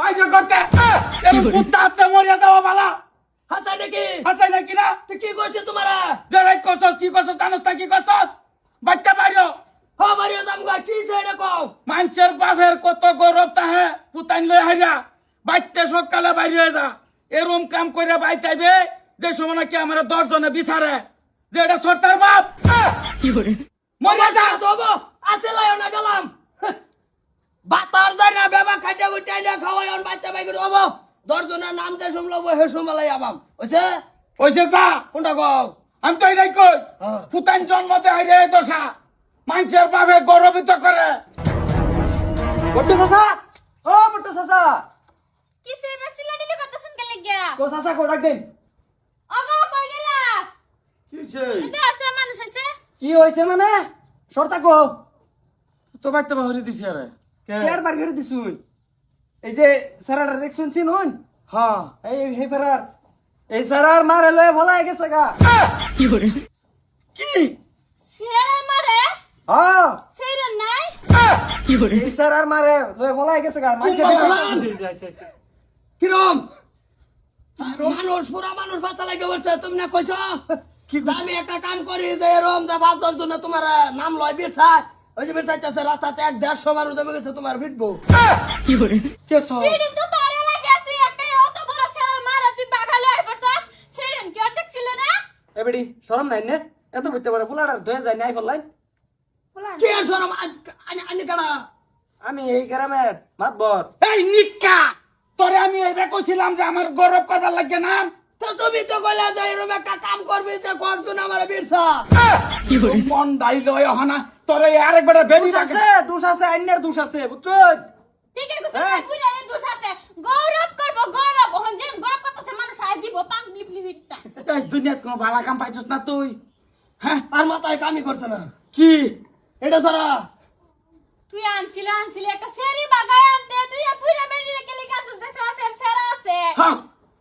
পাইজে করতে এরকম কুত্তা হাতে মরিয়া যাওয়া বালা হাসাই নাকি হাসাই নাকি না তুই কি করছিস তোমারা যেরাই করছস কি করছস জানোস না কি করছস বাচ্চা মারিও হ্যাঁ মারিও জামগা কি ছেড়ে কও মানুষের বাপের কত গৌরব তাহে পুতাইন লই হাইরা বাইতে সকালে বাইরে হয়ে যা এরম কাম করে বাইতাইবে যে সময় নাকি আমার 10 জনে বিচারে যে এটা সরতার বাপ কি করে মরিয়া যা যাবো আছে লাইও না গেলাম বাতার যায় না বেবা খাইতে উঠাই না খাওয়াই অন বাচ্চা বাইকে যাবো 10 জনের নাম যে শুনলো হে শুনবালাই আবাম ওইছে ওইসে যা কোনটা কও আমি তো এটাই কই হ্যাঁ। পুতাইন জন্ম দেয় রে দশা মানুষের বাপে গৌরবিত করে বট্টু চাচা ও বট্টু চাচা কিসে মেসিলা দিলে কথা শুন গেলে গিয়া কো চাচা কো ডাক দেন ওগো কই গেলা কিছে এটা আছে মানুষ আছে কি হইছে মানে সরতা কো তো বাইতে বাহরি দিছি আরে কেয়ার বার করে দিছুই এই যে সারাটা দেখ শুনছিন হন হ্যাঁ এই হে ফেরার এই সারার মারে লয়ে ভলাই গেছে গা কি করে কি সেরা মারে হ্যাঁ সেরা নাই কি করে এই সারার মারে লয়ে ভলাই গেছে গা মানছে কিরম মানুষ পুরা মানুষ বাঁচা লাগে বলছে তুমি না কইছো কি আমি একটা কাম করি যে এরম যে 5-10 জন তোমার নাম লয় বিরসা ওই যে বিরসাইতেছে রাস্তাতে 150 মানুষ জমে গেছে তোমার ভিটবো কি করে কে সব তুই তো তোরে লাগে তুই একটা অত বড় সেরা মারে তুই বাগালে আইছস সেরেন কি অটক ছিল না এবেডি শরম নাই নে এত হইতে পারে ফুলাড়া ধয়ে যায় নাই বললাই কি আর শরম আনি কাড়া আমি এই গ্রামের মাতবর এই নিকা তোরে আমি এইবে কইছিলাম যে আমার গৌরব করবার লাগে না তো তুমি তো কইলা যে এরকম একটা কাম করবি যে কয়েকজন আমার বিরসা কি করে মন ডাইলো হনা তোরে আরেকবার বেবি দোষ আছে আইনের দোষ আছে বুঝছস ঠিক আছে বুঝা রে দোষ আছে গৌরব করব গৌরব ওহন যে গৌরব করতেছে মানুষ আই দিব পাম লিপলি বিটটা এই দুনিয়াত কোনো ভালো কাম পাইছস না তুই হ্যাঁ আর মাথায় কামই করছে না কি এটা সারা তুই আনছিলি একটা সেরি বাগায় আনতে তুই পুরা বেড়ি রেখে লিখা আছিস দেখা আছে সেরা আছে হ্যাঁ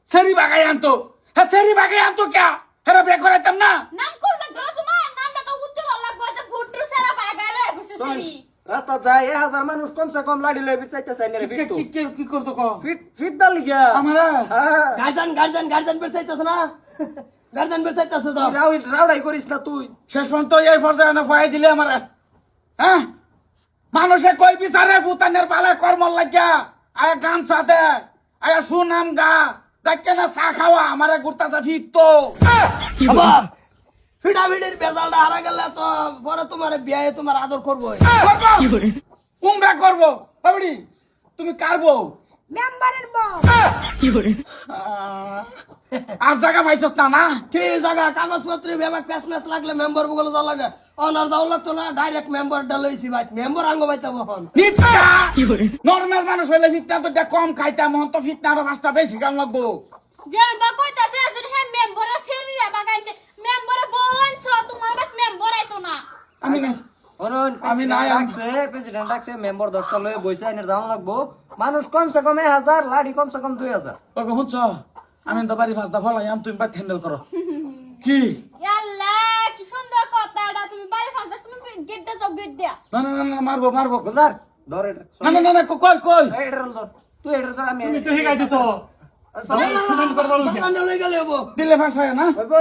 সেরি বাগাই আনতো হ্যাঁ সেরি বাগাই আনতো কে হেরা বে করাইতাম না নাম করলা ধরো তোমার নামটা তো উজ্জ্বল লাগবে যে ফুটু সেরা বাগায় রে বুঝছিস সেরি রাস্তা যায় 1000 মানুষ কমসে কম লাড়ি লয়ে বিচাইতেছে আইনের কি বিটু কি কি করতো কো ফিট ডাল লিগা আমারা গার্জেন বিচাইতেছ না গার্জেন বিচাইতেছ তো রাউডাই করিস না তুই শেষ পর্যন্ত এই পর্যায়ে না ভয় দিলে আমারে হ্যাঁ মানুষে কই বিচারে ভূতানের বালে কর্ম লাগিয়া আয়া গান সাথে আয়া সুনাম গা দেখে না চা খাওয়া আমারে ঘুরতাছে ফিট তো বাবা ফিডা ফিডির বেজালটা হারা গেলে তো পরে তোমার বিয়ে তোমার আদর করবো কি করে উমরা করবো বাবড়ি তুমি কারবো মেম্বারের বউ কি করে আর জায়গা পাইছস না না কি জায়গা কাগজপত্র ব্যাপার প্যাস ম্যাচ লাগলে মেম্বার গুলো যা লাগে অনার যাও লাগতো না ডাইরেক্ট মেম্বার ডালইছি ভাই মেম্বার আঙ্গ বাইতে বহন ফিটটা কি করে নরমাল মানুষ হইলে ফিটটা তো কম খাইতাম মন তো ফিটটা আরো 5টা বেশি কাম লাগবো যেন বা কইতাছে যে হে মেম্বারের সেরি রে বাগাইছে মেম্বারে বলছ তোমার বাত মেম্বার আইতো না আমি না অনন আমি নাই ডাকছে প্রেসিডেন্ট ডাকছে মেম্বার 10টা লয়ে বইছে আইনের দাম লাগবো মানুষ কমসে কম 1000 লাড়ি কমসে কম 2000 ওকে হুঁচ আমি তো বাড়ি 5টা ফলাইম তুমি বাদ হ্যান্ডেল করো কি আল্লাহ কি সুন্দর কথাটা তুমি বাড়ি ফাঁস তুমি গেটটা যাও গেট দিয়া না না না না, মারবো মারবো গুলদার ধর এটা না না না না কই কই এইটার ধর তুই এটার ধর আমি তুমি তো হিগাই দিছ বাগানটা লই গেলে হবো দিলে ভাষায় না হইবো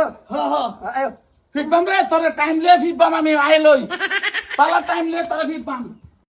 আয় ফিটবাম রে তোরে টাইম লিয়ে ফিটবাম আমি আই লই পালা টাইম লিয়ে তোরে ফিটবাম